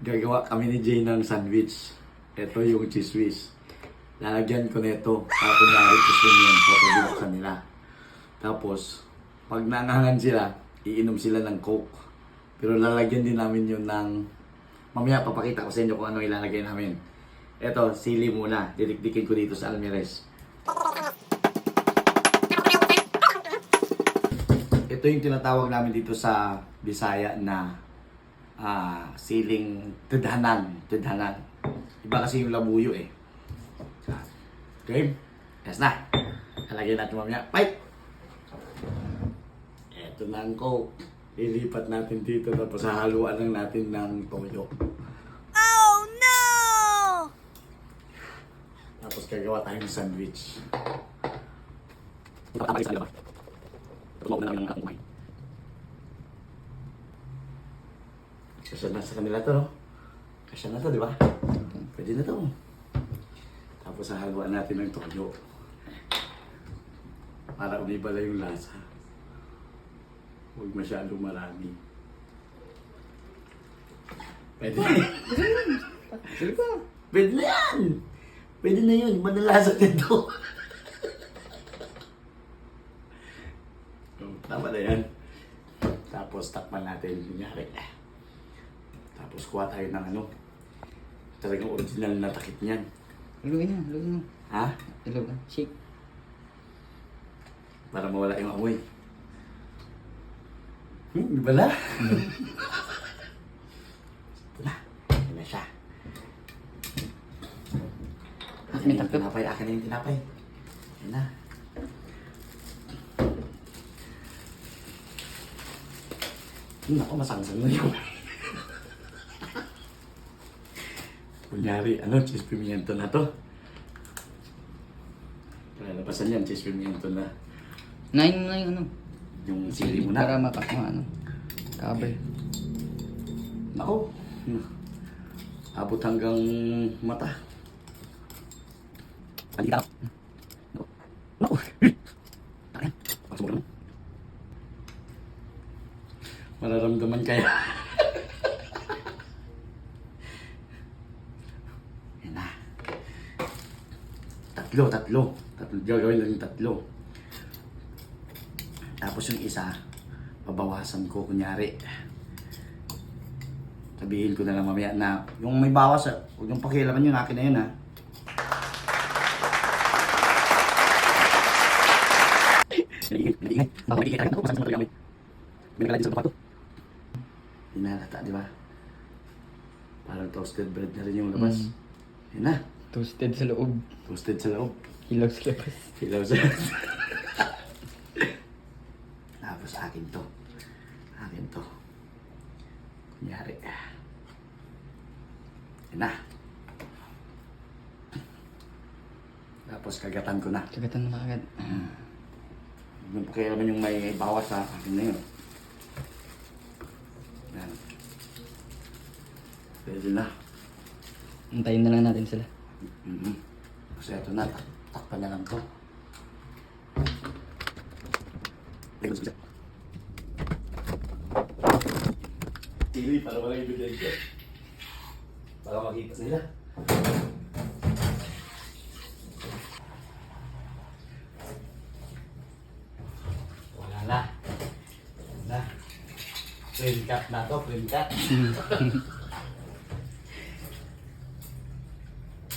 Gagawa kami ni Jay ng sandwich. Ito yung cheese whiz. Lalagyan ko nito para kunyari cheese yun so pabinuksan nila. Tapos, pag nangangan sila, iinom sila ng Coke. Pero lalagyan din namin yun ng... Mamaya papakita ko sa inyo kung ano ilalagay namin. Ito, sili muna. Didikdikin ko dito sa almirez. Ito yung tinatawag namin dito sa Bisaya na siling tudhanan. Tudhanan. Iba kasi yung labuyo eh. Okay? Yes na. Lalagyan natin mamaya. Pipe! Ito na ang Coke. Ilipat natin dito tapos hahaluan lang natin ng toyo. Oh no! Tapos gagawa tayo ng sandwich. Kasya na sa kanila to, no? Kasya na to, di ba? Pwede na to. Tapos hahaluan natin ng toyo. Para umibala yung lasa. Huwag masyadong marami. Pwede na. Sige pa. Pwede na yan! Pwede na yun. Manalasa nito. Tama na yan. Tapos takpan natin. Kunyari. Tapos kuha tayo ng ano. Talagang original na takip niyan. Haluin na, haluin na. Ha? Haluin na. Shake. Para mawala yung amoy. Di ba na? Ito na. Ito na siya. Akin na yung tinapay. Akin na yung tinapay. Yan na. Naku, masangsang na yun. Kunyari, cheese pimiento na to. Kalalabasan yan, cheese pimiento na. Nain mo na yung ano. Yung sili mo na. Para ano. Cover. Naku. Abot hanggang mata. Alita. Naku. Ayan. Pasok mo. Mararamdaman kaya. Yan na. Tatlo. Gagawin lang yung tatlo. Tapos yung isa, pabawasan ko, kunyari. Sabihin ko na lang mamaya na, yung may bawas, huwag yung pakialaman yun, akin na yun ha. Hinalata, di ba? Parang toasted bread na rin yung labas. Yan na. Toasted sa loob. Toasted sa loob. Hilaw sa labas. Hilaw sa Tapos akin to. Akin to. Kunyari. Yan na. Tapos kagatan ko na. Kagatan na agad. Yung pakialaman yung may bawas sa akin na yun. Yan. Pwede na. Antayin na lang natin sila. Kasi ito na. Takpan na lang to. Sili para wala ebidensya. Para makita nila. Wala na. Wala na. Print cut na to, print cut.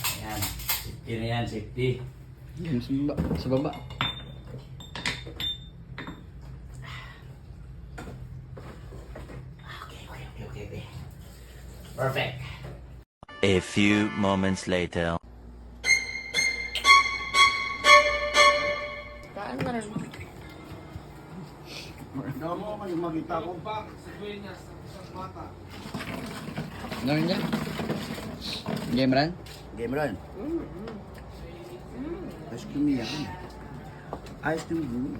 Ayan. Safety na yan, safety. Yan sa baba. Sa baba. Okay. Perfect. A few moments later. Kaan na rin. Ikaw mo kayo makita ko. Ano rin dyan? Game run? Game run. Ice cream yan. Ice cream good.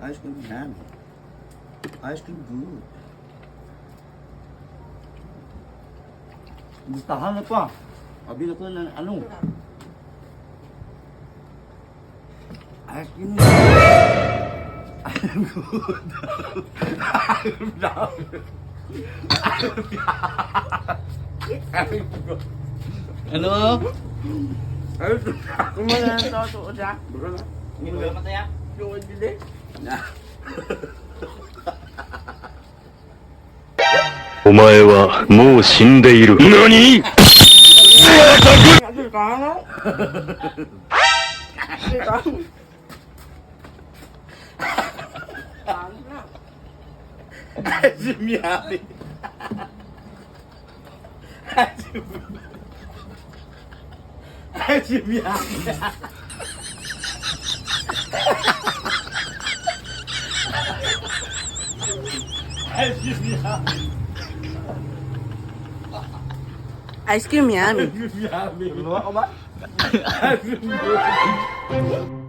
Ice cream yan. Ice cream good. Gustahan na pa. Kabila ko na ano. Ice cream good. I'm good. I'm down. Ano? Kumala na ito, tuod ha. Hindi mo ba mataya? Tuod din. お前はもう死んでいる。何 Kasi ka, no? Kasi ka. Hajim Yami. Hajim Yami. Hajim Yami. Ice cream yan. Hajim Yami. Hajim Yami.